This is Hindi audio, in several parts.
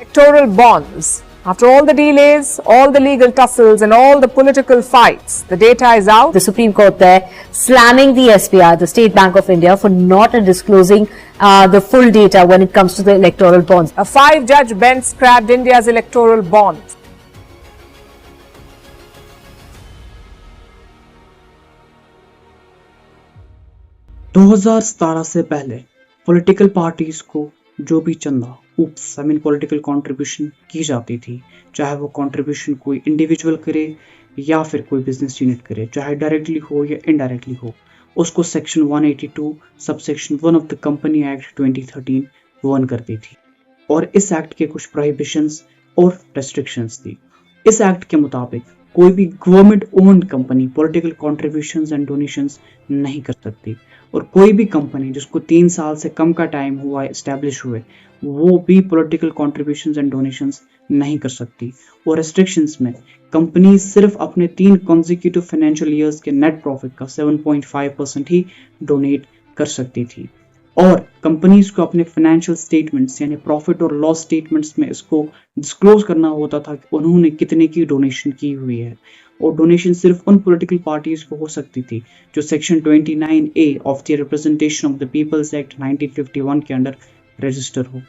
Electoral bonds. After all the delays, all the legal tussles and all the political fights, the data is out. The Supreme Court there slamming the SBI, the State Bank of India, for not disclosing the full data when it comes to the electoral bonds. A 5-judge bench scrapped India's electoral bonds. दो 2017 से पहले पॉलिटिकल पार्टीज को जो भी चंदा पॉलिटिकल कंट्रीब्यूशन की जाती थी, चाहे वो कंट्रीब्यूशन कोई इंडिविजुअल करे या फिर कोई बिजनेस यूनिट करे, चाहे डायरेक्टली हो या इनडायरेक्टली हो, उसको section 182 subsection 1 of the company act 2013 govern करती थी। और इस एक्ट के कुछ प्रोहिबिशंस और रेस्ट्रिक्शंस थी। इस एक्ट के मुताबिक कोई भी government owned company political contributions and donations नहीं कर सकती, और कोई भी कंपनी जिसको 3 साल से कम का टाइम हुआ एस्टेब्लिश हुए वो भी पॉलिटिकल कंट्रीब्यूशंस एंड डोनेशंस नहीं कर सकती। और रेस्ट्रिक्शंस में कंपनी सिर्फ अपने 3 कॉन्जिक्यूटिव फाइनेंशियल ईयर्स के नेट प्रॉफिट का 7.5% ही डोनेट कर सकती थी। और कंपनीज को अपने फाइनेंशियल स्टेटमेंट्स यानी प्रॉफिट और लॉस स्टेटमेंट्स में इसको डिस्क्लोज करना होता था कि उन्होंने कितने की डोनेशन की हुई है। और डोनेशन सिर्फ उन पॉलिटिकल पार्टीज को हो सकती थी जो section 29A of the representation of the people's act 1951 के अंडर रजिस्टर हो।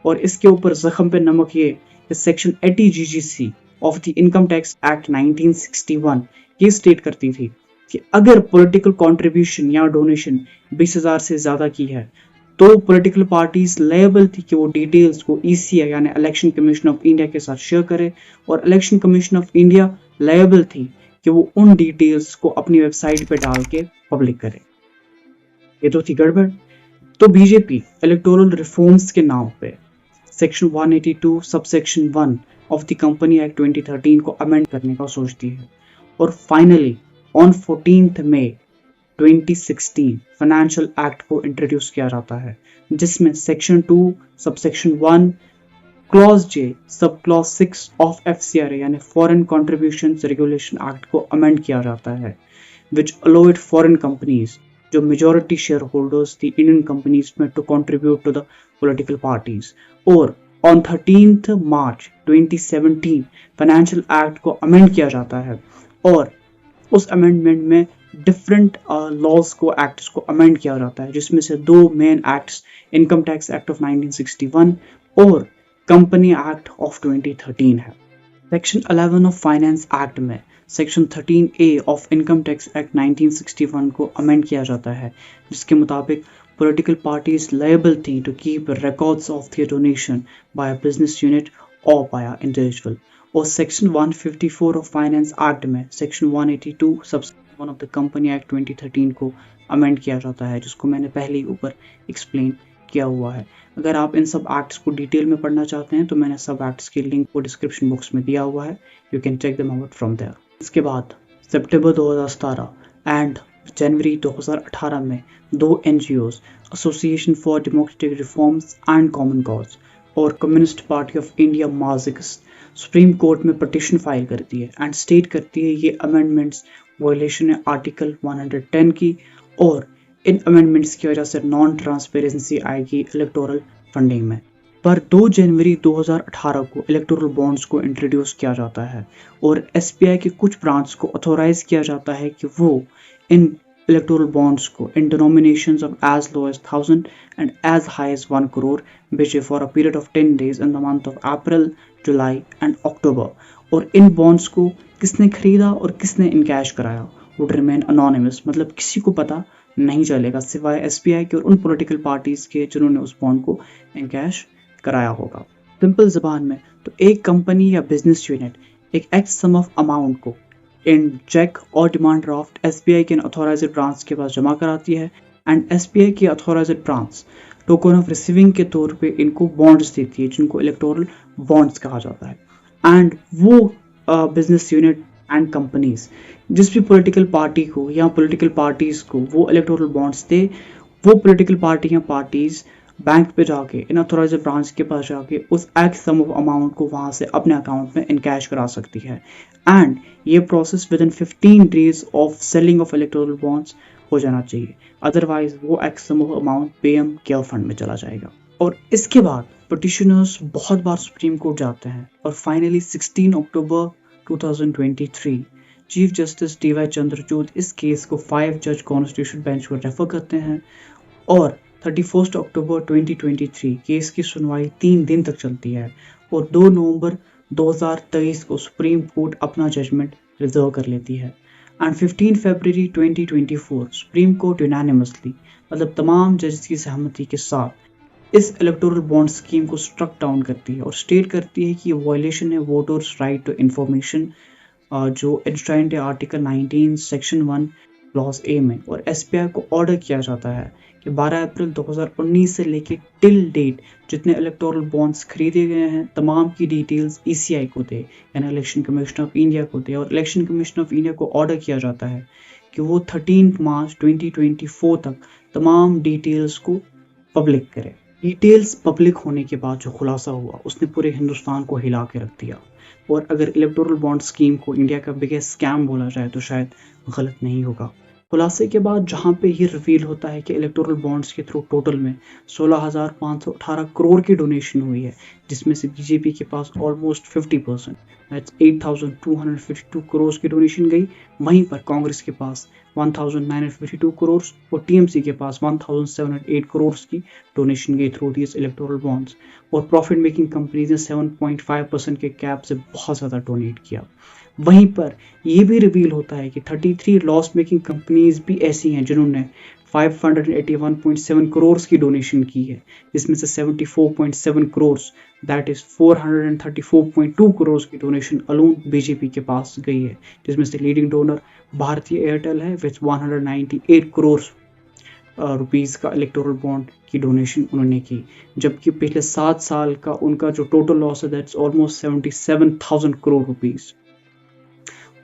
और इसके ऊपर जख्म पे नमक ये section 80 GGC of the income tax act 1961 ये स्टेट करती थी कि अगर पॉलिटिकल कंट्रीब्यूशन या डोनेशन 20,000 से ज्यादा की है तो पॉलिटिकल पार्टीज लायबल थी कि वो डिटेल्स को ECI यानी इलेक्शन कमीशन ऑफ इंडिया के साथ शेयर करे, और election commission of India liable थी कि वो उन डिटेल्स को अपनी वेबसाइट पे डाल के पब्लिक करे। ये तो थी गड़बड़। तो बीजेपी इलेक्टोरल रिफॉर्म्स के नाम पे section 182 subsection 1 of the company act 2013 को अमेंड करने का सोचती है। और finally on 14th May 2016 financial act को इंट्रोड्यूस किया जाता है, जिसमें section 2 subsection 1 clause J sub clause 6 of FCRA यानी फॉरेन कंट्रीब्यूशंस रेगुलेशन एक्ट को अमेंड किया जाता है, विच अलाउड फॉरेन कंपनीज जो मेजॉरिटी शेयर होल्डर्स थी इंडियन कंपनीज में to contribute to the political parties. और on 13th March 2017 financial act को अमेंड किया जाता है, और उस अमेंडमेंट में डिफरेंट लॉज को एक्ट्स को अमेंड किया जाता है, जिसमें से 2 main acts income tax act of 1961 और कंपनी एक्ट ऑफ 2013 है। सेक्शन 11 ऑफ फाइनेंस एक्ट में section 13A of income tax act 1961 को अमेंड किया जाता है, जिसके मुताबिक पॉलिटिकल पार्टीज लायबल थी to keep records of their donation by a business unit और बाय अ इंडिविजुअल। और सेक्शन 154 ऑफ फाइनेंस एक्ट में section 182 subsection 1 of the company act 2013 को अमेंड किया जाता है, जिसको मैंने पहले ही ऊपर एक्सप्लेन किया हुआ है। अगर आप इन सब एक्ट्स को डिटेल में पढ़ना चाहते हैं तो मैंने सब एक्ट्स के लिंक को डिस्क्रिप्शन बॉक्स में दिया हुआ है, you can check them out from there. इसके बाद सितंबर 2017 एंड जनवरी 2018 में 2 NGOs association for democratic reforms and common cause और Communist Party of India Marxist Supreme Court में पिटीशन फाइल करती है एंड स्टेट करती है ये अमेंडमेंट्स वायलेशन है आर्टिकल 110 की, और इन अमेंडमेंट्स की वजह से नॉन ट्रांसपेरेंसी आएगी इलेक्टोरल फंडिंग में। पर 2 जनवरी 2018 को इलेक्टोरल बॉन्ड्स को इंट्रोड्यूस किया जाता है, और SBI के कुछ ब्रांच को ऑथोराइज किया जाता है कि वो इन इलेक्टोरल बॉन्ड्स को in denominations of as low as 1000 and as high as 1 crore बेचे for a period of 10 days in the month of April, July and October. और इन बॉन्ड्स को किसने खरीदा और किसने इनकैश कराया वुड रिमेन अनोनिमस, मतलब किसी को पता नहीं चलेगा सिवाय SBI के और उन पॉलिटिकल पार्टीज के जिन्होंने उस बॉन्ड को इनकैश कराया होगा। सिंपल जबान में तो एक कंपनी या बिजनेस यूनिट एक एक्स सम ऑफ अमाउंट को इन चेक और डिमांड ड्राफ्ट SBI के ऑथोराइज्ड ब्रांच के पास जमा कराती है, एंड SBI की authorised branch token of receiving के तौर पे इनको बॉन्ड्स देती है, जिनको इलेक्टोरल बॉन्ड्स कहा जाता है। एंड वो बिजनेस यूनिट एंड कंपनीज जिस भी पॉलिटिकल पार्टी को या पॉलिटिकल पार्टीज को वो इलेक्टोरल बॉन्ड्स दे, वो पॉलिटिकल पार्टी या पार्टीज बैंक पे जाके इन ऑथोराइज्ड ब्रांच के पास जाके उस एक्स सम ऑफ अमाउंट को वहां से अपने अकाउंट में इनकैश करा सकती है। एंड ये process within 15 days of selling of electoral bonds हो जाना चाहिए, अदरवाइज वो x sum of amount PM care fund में चला जाएगा। और इसके बाद पिटिशनर्स बहुत बार सुप्रीम कोर्ट जाते हैं और फाइनली 16 अक्टूबर 2023 चीफ जस्टिस डी.वाई. चंद्रचूड़ इस केस को 5 जज कॉन्स्टिट्यूशन बेंच को रेफर करते हैं और 31 अक्टूबर 2023 केस की सुनवाई 3 दिन तक चलती है और 2 नवंबर 2023 को सुप्रीम कोर्ट अपना जजमेंट रिजर्व कर लेती है and 15 February 2024 supreme court unanimously मतलब तमाम जज की सहमति के साथ इस इलेक्टोरल बॉन्ड स्कीम को स्ट्रक डाउन करती है और स्टेट करती है कि ये वायलेशन है वोटर्स राइट टू इंफॉर्मेशन जो एंश्राइंड है आर्टिकल 19 सेक्शन 1 क्लॉज ए में। और एसबीआई को ऑर्डर किया जाता है कि 12 अप्रैल 2019 से लेके टिल डेट जितने इलेक्टोरल बॉन्ड्स खरीदे गए हैं तमाम की डिटेल्स ईसीआई को दे यानी इलेक्शन कमीशन ऑफ इंडिया को दे। और इलेक्शन कमीशन ऑफ इंडिया को ऑर्डर किया जाता है कि वो 13 मार्च 2024 तक तमाम डिटेल्स को पब्लिक करे। डिटेल्स पब्लिक होने के बाद जो खुलासा हुआ उसने पूरे हिंदुस्तान को हिला के रख दिया और अगर इलेक्टोरल बॉन्ड स्कीम को इंडिया का बिगेस्ट स्कैम बोला जाए तो शायद गलत नहीं होगा। खुलासे के बाद जहां पे ये रिवील होता है कि इलेक्टोरल बॉन्ड्स के थ्रू टोटल में 16,518 करोड़ की डोनेशन हुई है जिसमें से बीजेपी के पास ऑलमोस्ट 50% दैट्स 8,252 करोड़ की डोनेशन गई। वहीं पर कांग्रेस के पास 1,952 करोड़ और टीएमसी के पास 1,708 करोड़ की डोनेशन गई थ्रू दिस इलेक्टोरल बॉन्ड्स। और प्रॉफिट मेकिंग कंपनीज ने 7.5% के कैप से बहुत ज़्यादा डोनेट किया। वहीं पर यह भी रिवील होता है कि 33 लॉस मेकिंग कंपनीज भी ऐसी हैं जिन्होंने 581.7 करोड़ की डोनेशन की है जिसमें से 74.7 करोड़ दैट इज 434.2 करोड़ की डोनेशन अलोन बीजेपी के पास गई है जिसमें से लीडिंग डोनर भारतीय एयरटेल है विच 198 करोड़ रुपीस का इलेक्टोरल बॉन्ड की डोनेशन उन्होंने की। जबकि पिछले 7 साल का उनका जो टोटल लॉस है दैट्स ऑलमोस्ट 77,000 करोड़ रुपीस।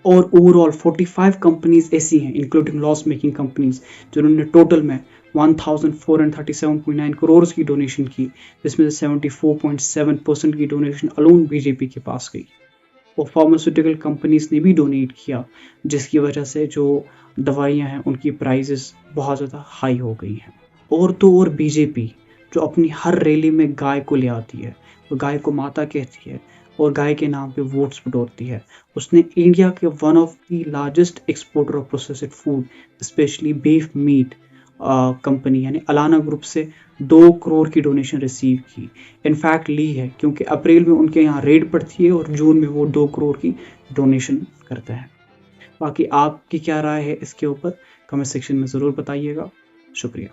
और ओवरऑल 45 कंपनीज ऐसी हैं इंक्लूडिंग लॉस मेकिंग कंपनीज जिन्होंने टोटल में 1,437.9 करोड़ की डोनेशन की जिसमें से 74.7% की डोनेशन अलोन बीजेपी के पास गई। और फार्मास्यूटिकल कंपनीज ने भी डोनेट किया जिसकी वजह से जो दवाइयां हैं उनकी प्राइसेस बहुत ज़्यादा हाई हो गई हैं। और तो और बीजेपी जो अपनी हर रैली में गाय को ले आती है वो गाय को माता कहती है और गाय के नाम पे वोट्स बटोरती है। उसने इंडिया के one of the largest exporter of processed food specially beef meat company यानी अलाना ग्रुप से 2 करोड़ की डोनेशन रिसीव की। इनफैक्ट ली है क्योंकि अप्रैल में उनके यहाँ रेड पड़ती है और जून में वो 2 करोड़ की डोनेशन करते हैं। बाकी आपकी क्या राय है इसके ऊपर कमेंट सेक्शन में ज़रूर बताइएगा। शुक्रिया।